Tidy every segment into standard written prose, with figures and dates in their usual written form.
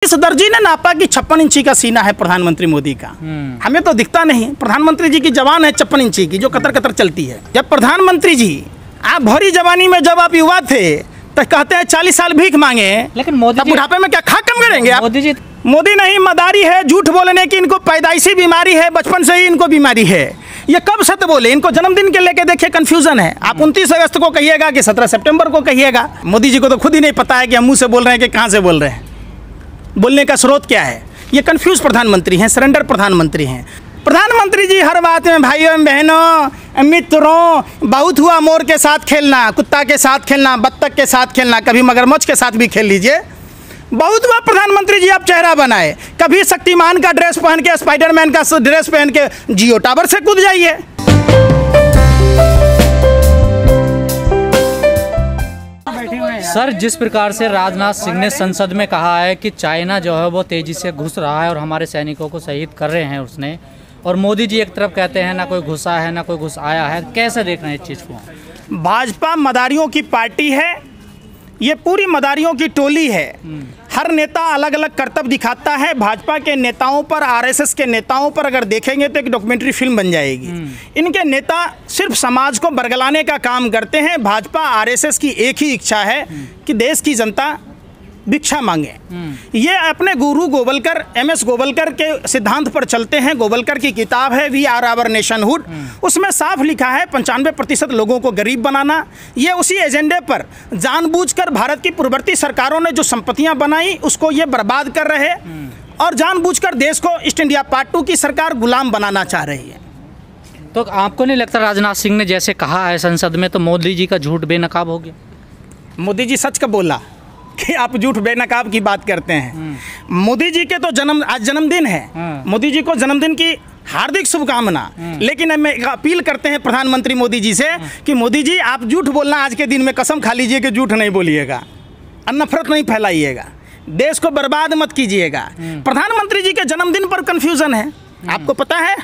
इस दर्जी ने नापा कि 56 इंची का सीना है प्रधानमंत्री मोदी का। हमें तो दिखता नहीं। प्रधानमंत्री जी की जवान है 56 इंची की, जो कतर कतर चलती है। जब प्रधानमंत्री जी आप भरी जवानी में जब आप युवा थे तो कहते हैं 40 साल भीख मांगे, लेकिन मोदी जी बुढ़ापे में क्या खा कम करेंगे आप? मोदी नहीं, मदारी है, झूठ बोलने की इनको पैदाइशी बीमारी है, बचपन से ही इनको बीमारी है। ये कब सत्य बोले? इनको जन्मदिन के लेके देखिए कंफ्यूजन है। आप 29 अगस्त को कहिएगा कि 17 सितंबर को कहिएगा। मोदी जी को तो खुद ही नहीं पता है कि हम मुंह से बोल रहे हैं कि कहाँ से बोल रहे हैं, बोलने का स्रोत क्या है। ये कंफ्यूज प्रधानमंत्री हैं, सरेंडर प्रधानमंत्री हैं। प्रधानमंत्री जी हर बात में भाइयों बहनों मित्रों, बहुत हुआ मोर के साथ खेलना, कुत्ता के साथ खेलना, बत्तख के साथ खेलना, कभी मगरमच्छ के साथ भी खेल लीजिए। बहुत हुआ प्रधानमंत्री जी आप चेहरा बनाए, कभी शक्तिमान का ड्रेस पहन के, स्पाइडरमैन का ड्रेस पहन के जियो टावर से कूद जाइए। सर, जिस प्रकार से राजनाथ सिंह ने संसद में कहा है कि चाइना जो है वो तेजी से घुस रहा है और हमारे सैनिकों को शहीद कर रहे हैं उसने, और मोदी जी एक तरफ कहते हैं ना कोई घुसा है ना कोई घुस आया है, कैसे देख रहे हैं इस चीज़ को? भाजपा मदारियों की पार्टी है, ये पूरी मदारियों की टोली है। हर नेता अलग अलग कर्तव्य दिखाता है। भाजपा के नेताओं पर, आरएसएस के नेताओं पर अगर देखेंगे तो एक डॉक्यूमेंट्री फिल्म बन जाएगी। इनके नेता सिर्फ समाज को बरगलाने का काम करते हैं। भाजपा आरएसएस की एक ही इच्छा है कि देश की जनता भिक्षा मांगे। ये अपने गुरु गोवलकर, MS गोवलकर के सिद्धांत पर चलते हैं। गोवलकर की किताब है वी आर आवर नेशनहुड, उसमें साफ लिखा है 95% लोगों को गरीब बनाना। ये उसी एजेंडे पर जानबूझकर भारत की पूर्ववर्ती सरकारों ने जो संपत्तियां बनाई उसको ये बर्बाद कर रहे, और जानबूझकर देश को ईस्ट इंडिया पार्ट 2 की सरकार गुलाम बनाना चाह रही है। तो आपको नहीं लगता राजनाथ सिंह ने जैसे कहा है संसद में, तो मोदी जी का झूठ बेनकाब हो गया? मोदी जी सच कब बोला कि आप झूठ बेनकाब की बात करते हैं? मोदी जी के तो आज जन्मदिन है। मोदी जी को जन्मदिन की हार्दिक शुभकामना। लेकिन हम अपील करते हैं प्रधानमंत्री मोदी जी से कि मोदी जी आप झूठ बोलना आज के दिन में कसम खा लीजिए कि झूठ नहीं बोलिएगा और नफरत नहीं फैलाइएगा, देश को बर्बाद मत कीजिएगा। प्रधानमंत्री जी के जन्मदिन पर कंफ्यूजन है, आपको पता है?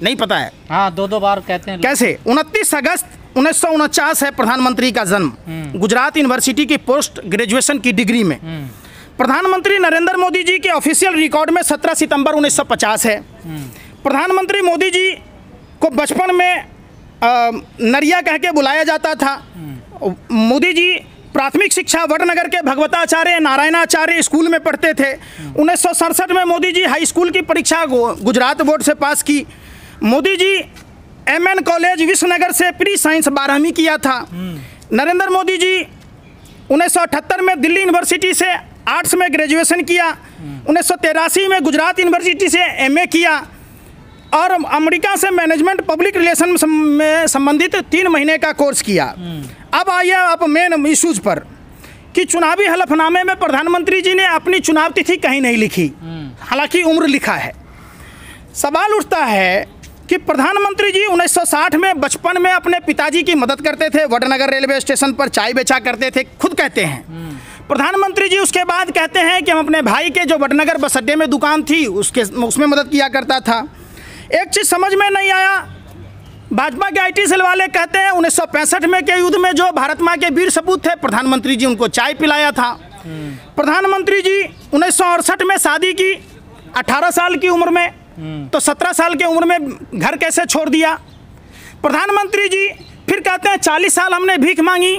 नहीं पता है? हाँ, दो बार कहते हैं। कैसे? 29 अगस्त 1949 है प्रधानमंत्री का जन्म, गुजरात यूनिवर्सिटी की पोस्ट ग्रेजुएशन की डिग्री में। प्रधानमंत्री नरेंद्र मोदी जी के ऑफिशियल रिकॉर्ड में 17 सितंबर 1950 है। प्रधानमंत्री मोदी जी को बचपन में नरिया कह के बुलाया जाता था। मोदी जी प्राथमिक शिक्षा वडनगर के भगवताचार्य नारायणाचार्य स्कूल में पढ़ते थे। 1967 में मोदी जी हाई स्कूल की परीक्षा गुजरात बोर्ड से पास की। मोदी जी MN कॉलेज विश्वनगर से प्री साइंस 12वीं किया था। नरेंद्र मोदी जी 1978 में दिल्ली यूनिवर्सिटी से आर्ट्स में ग्रेजुएशन किया। 1983 में गुजरात यूनिवर्सिटी से MA किया और अमेरिका से मैनेजमेंट पब्लिक रिलेशन में संबंधित 3 महीने का कोर्स किया। अब आइए आप मेन इश्यूज पर कि चुनावी हलफनामे में प्रधानमंत्री जी ने अपनी चुनाव तिथि कहीं नहीं लिखी, हालांकि उम्र लिखा है। सवाल उठता है कि प्रधानमंत्री जी 1960 में बचपन में अपने पिताजी की मदद करते थे, वडनगर रेलवे स्टेशन पर चाय बेचा करते थे, खुद कहते हैं। प्रधानमंत्री जी उसके बाद कहते हैं कि हम अपने भाई के जो वडनगर बस अड्डे में दुकान थी उसमें मदद किया करता था। एक चीज़ समझ में नहीं आया, भाजपा के IT सेल वाले कहते हैं 1965 में के युद्ध में जो भारत माँ के वीर सपूत थे, प्रधानमंत्री जी उनको चाय पिलाया था। प्रधानमंत्री जी 1968 में शादी की 18 साल की उम्र में, तो 17 साल की उम्र में घर कैसे छोड़ दिया? प्रधानमंत्री जी फिर कहते हैं 40 साल हमने भीख मांगी।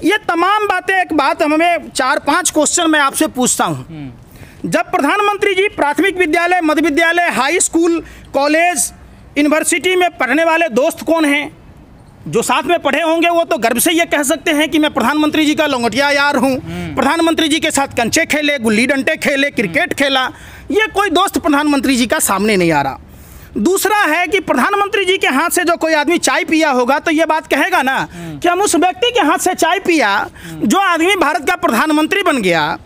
ये तमाम बातें, एक बात हमें 4-5 क्वेश्चन मैं आपसे पूछता हूँ। जब प्रधानमंत्री जी प्राथमिक विद्यालय, मध्य विद्यालय, हाई स्कूल, कॉलेज, यूनिवर्सिटी में पढ़ने वाले दोस्त कौन हैं? जो साथ में पढ़े होंगे वो तो गर्व से ये कह सकते हैं कि मैं प्रधानमंत्री जी का लंगोटिया यार हूँ। प्रधानमंत्री जी के साथ कंचे खेले, गुल्ली डंडे खेले, क्रिकेट खेला। ये कोई दोस्त प्रधानमंत्री जी का सामने नहीं आ रहा। दूसरा है कि प्रधानमंत्री जी के हाथ से जो कोई आदमी चाय पिया होगा तो ये बात कहेगा ना कि हम उस व्यक्ति के हाथ से चाय पिया जो आदमी भारत का प्रधानमंत्री बन गया।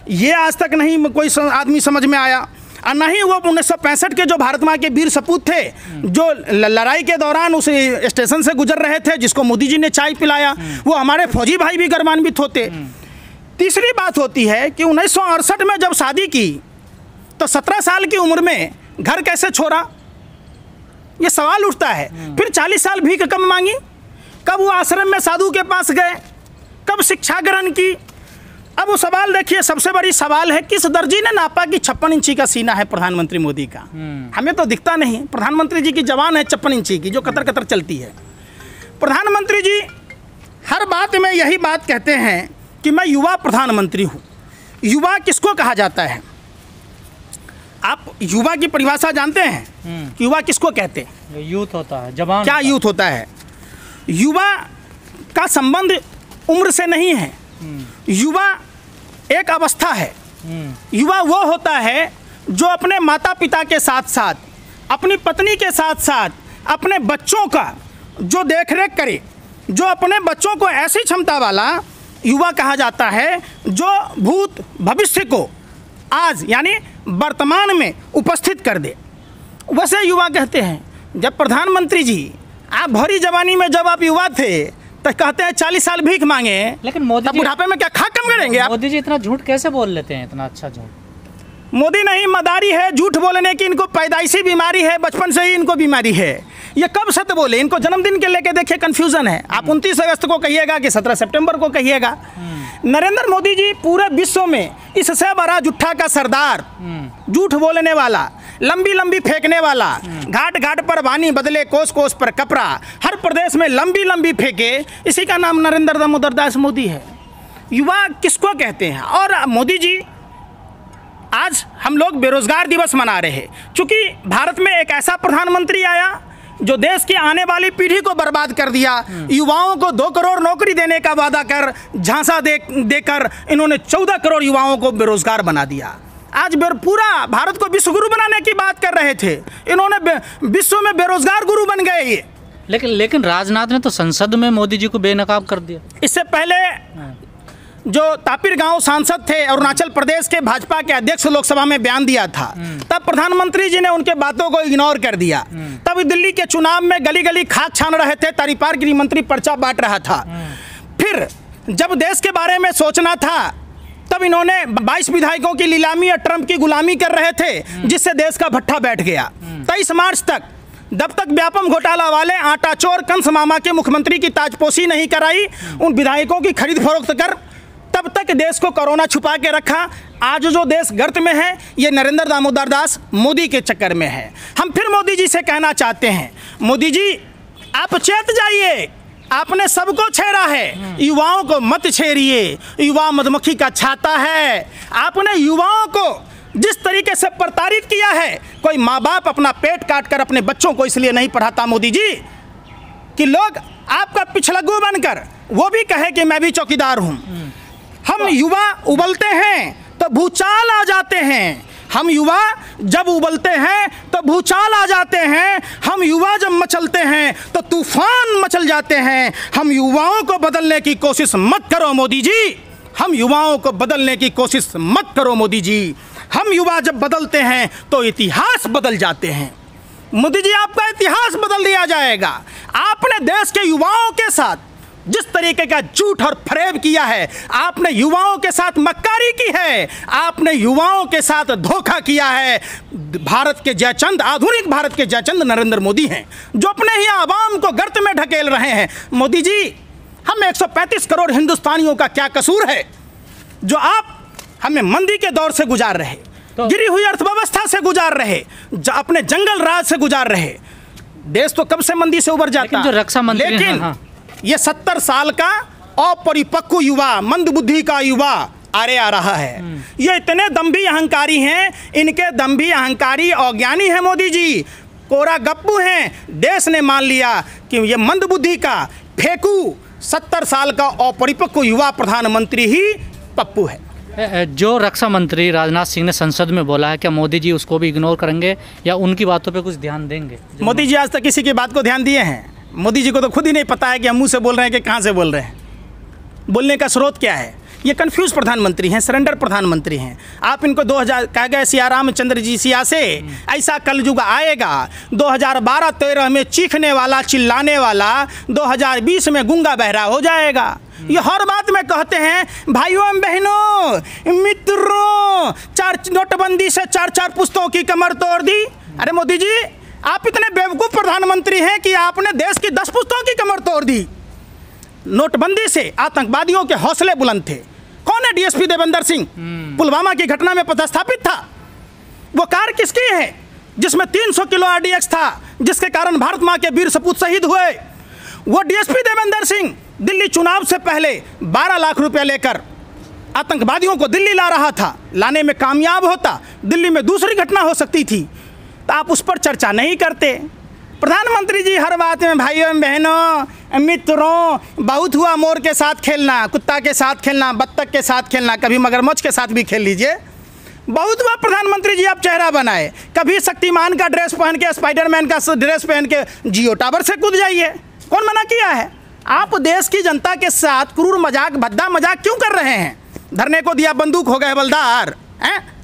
ये आज तक नहीं कोई आदमी समझ में आया। और न ही वो 1965 के जो भारत माँ के वीर सपूत थे जो लड़ाई के दौरान उस स्टेशन से गुजर रहे थे, जिसको मोदी जी ने चाय पिलाया, वो हमारे फौजी भाई भी गौरवान्वित होते। तीसरी बात होती है कि 1968 में जब शादी की तो 17 साल की उम्र में घर कैसे छोड़ा? ये सवाल उठता है। फिर 40 साल भीख कब मांगी? कब वो आश्रम में साधु के पास गए? कब शिक्षा ग्रहण की? अब वो सवाल देखिए, सबसे बड़ी सवाल है किस दर्जी ने नापा कि 56 इंची का सीना है प्रधानमंत्री मोदी का। हमें तो दिखता नहीं। प्रधानमंत्री जी की जवान है 56 इंची की, जो कतर कतर चलती है। प्रधानमंत्री जी हर बात में यही बात कहते हैं कि मैं युवा प्रधानमंत्री हूँ। युवा किसको कहा जाता है? आप युवा की परिभाषा जानते हैं? युवा किसको कहते हैं? यूथ होता है, जवान। क्या यूथ होता है? युवा का संबंध उम्र से नहीं है। युवा एक अवस्था है। युवा वो होता है जो अपने माता पिता के साथ साथ, अपनी पत्नी के साथ साथ, अपने बच्चों का जो देखरेख करे, जो अपने बच्चों को ऐसी क्षमता वाला युवा कहा जाता है जो भूत भविष्य को आज यानी वर्तमान में उपस्थित कर दे, वैसे युवा कहते हैं। जब प्रधानमंत्री जी आप भरी जवानी में जब आप युवा थे तो कहते हैं 40 साल भीख मांगे, लेकिन मोदी जी बुढ़ापे में क्या खा कम करेंगे आप? मोदी जी इतना झूठ कैसे बोल लेते हैं, इतना अच्छा झूठ? मोदी नहीं, मदारी है झूठ बोलने की। इनको पैदाइशी बीमारी है, बचपन से ही इनको बीमारी है। ये कब सत्य बोले? इनको जन्मदिन के लेके देखिए कंफ्यूजन है। आप 29 अगस्त को कहिएगा कि 17 सितंबर को कहिएगा। नरेंद्र मोदी जी पूरे विश्व में इससे बड़ा झूठा का सरदार, झूठ बोलने वाला, लंबी लंबी फेंकने वाला, घाट घाट पर वाणी बदले, कोस कोस पर कपड़ा, हर प्रदेश में लंबी लंबी फेंके, इसी का नाम नरेंद्र दामोदर दास मोदी है। युवा किसको कहते हैं? और मोदी जी आज हम लोग बेरोजगार दिवस मना रहे हैं, क्योंकि भारत में एक ऐसा प्रधानमंत्री आया जो देश की आने वाली पीढ़ी को बर्बाद कर दिया। युवाओं को 2 करोड़ नौकरी देने का वादा कर झांसा देकर इन्होंने 14 करोड़ युवाओं को बेरोजगार बना दिया। आज पूरा भारत को विश्व गुरु बनाने की बात कर रहे थे, इन्होंने विश्व में बेरोजगार गुरु बन गए ये। लेकिन राजनाथ ने तो संसद में मोदी जी को बेनकाब कर दिया। इससे पहले जो तापिर गांव सांसद थे अरुणाचल प्रदेश के, भाजपा के अध्यक्ष, लोकसभा में बयान दिया था, तब प्रधानमंत्री जी ने उनके बातों को इग्नोर कर दिया। तब दिल्ली के चुनाव में गली गली खाक छान रहे थे, तरीपार गृह मंत्री पर्चा बांट रहा था। फिर जब देश के बारे में सोचना था तब इन्होंने 22 विधायकों की नीलामी और ट्रंप की गुलामी कर रहे थे, जिससे देश का भट्ठा बैठ गया। 23 मार्च तक जब तक व्यापम घोटाला वाले आटा चोर कंस मामा के मुख्यमंत्री की ताजपोशी नहीं कराई, उन विधायकों की खरीद फरोख्त कर, तब तक देश को कोरोना छुपा के रखा। आज जो देश गर्त में है ये नरेंद्र दामोदर दास मोदी के चक्कर में है। हम फिर मोदी जी से कहना चाहते हैं, मोदी जी आप चेत जाइए, आपने सबको छेड़ा है, युवाओं को मत छेड़िए। युवा मधुमक्खी का छाता है। आपने युवाओं को जिस तरीके से प्रताड़ित किया है, कोई माँ बाप अपना पेट काट कर अपने बच्चों को इसलिए नहीं पढ़ाता मोदी जी कि लोग आपका पिछलग्गू बनकर वो भी कहे कि मैं भी चौकीदार हूँ। हम युवा उबलते हैं तो भूचाल आ जाते हैं। हम युवा जब उबलते हैं तो भूचाल आ जाते हैं। हम युवा जब मचलते हैं तो तूफान मचल जाते हैं। हम युवाओं को बदलने की कोशिश मत करो मोदी जी। हम युवाओं को बदलने की कोशिश मत करो मोदी जी। हम युवा जब बदलते हैं तो इतिहास बदल जाते हैं। मोदी जी आपका इतिहास बदल दिया जाएगा। आपने देश के युवाओं के साथ जिस तरीके का झूठ और फरेब किया है, आपने युवाओं के साथ मक्कारी की है, आपने युवाओं के साथ धोखा किया है। भारत के जयचंद, आधुनिक भारत के जयचंद नरेंद्र मोदी हैं, जो अपने ही आवाम को गर्त में ढकेल रहे हैं। मोदी जी, हम 135 करोड़ हिंदुस्तानियों का क्या कसूर है जो आप हमें मंदी के दौर से गुजार रहे, गिरी हुई अर्थव्यवस्था से गुजार रहे, अपने जंगल राज से गुजार रहे। देश तो कब से मंदी से उबर जाता। जो रक्षा मंत्री हैं, ये 70 साल का अपरिपक्व युवा, मंदबुद्धि का युवा आरे आ रहा है। ये इतने दम्भी अहंकारी हैं, इनके दम्भी अहंकारी अज्ञानी हैं मोदी जी, कोरा गप्पू हैं। देश ने मान लिया कि ये मंदबुद्धि का फेंकू 70 साल का अपरिपक्व युवा प्रधानमंत्री ही पप्पू है। जो रक्षा मंत्री राजनाथ सिंह ने संसद में बोला है, क्या मोदी जी उसको भी इग्नोर करेंगे या उनकी बातों पे कुछ ध्यान देंगे? मोदी जी आज तक किसी की बात को ध्यान दिए हैं? मोदी जी को तो खुद ही नहीं पता है कि हम मुंह से बोल रहे हैं कि कहाँ से बोल रहे हैं, बोलने का स्रोत क्या है। ये कंफ्यूज प्रधानमंत्री हैं, सरेंडर प्रधानमंत्री हैं। आप इनको 2000 कह गए सिया रामचंद्र जी सिया से, ऐसा कलयुग आएगा 2012-13 में चीखने वाला, चिल्लाने वाला 2020 में गूंगा बहरा हो जाएगा। ये हर बात में कहते हैं भाइयों बहनों मित्रों, नोटबंदी से 4 पुस्तकों की कमर तोड़ दी। अरे मोदी जी, आप इतने बेवकूफ़ प्रधानमंत्री हैं कि आपने देश की 10 पुस्तकों की कमर तोड़ दी। नोटबंदी से आतंकवादियों के हौसले बुलंद थे। कौन है डीएसपी देवेंद्र सिंह, पुलवामा की घटना में पदस्थापित था। वो कार किसकी है जिसमें 300 किलो आरडीएक्स था, जिसके कारण भारत माँ के वीर सपूत शहीद हुए? वो डीएसपी देवेंद्र सिंह दिल्ली चुनाव से पहले 12 लाख रुपए लेकर आतंकवादियों को दिल्ली ला रहा था। लाने में कामयाब होता, दिल्ली में दूसरी घटना हो सकती थी, तो आप उस पर चर्चा नहीं करते। प्रधानमंत्री जी हर बात में भाइयों बहनों मित्रों, बहुत हुआ मोर के साथ खेलना, कुत्ता के साथ खेलना, बत्तख के साथ खेलना, कभी मगरमच्छ के साथ भी खेल लीजिए। बहुत हुआ प्रधानमंत्री जी आप चेहरा बनाए, कभी शक्तिमान का ड्रेस पहन के, स्पाइडरमैन का ड्रेस पहन के जियो टावर से कूद जाइए, कौन मना किया है? आप देश की जनता के साथ क्रूर मजाक, भद्दा मजाक क्यों कर रहे हैं? धरने को दिया बंदूक हो गए हवलदार हैं?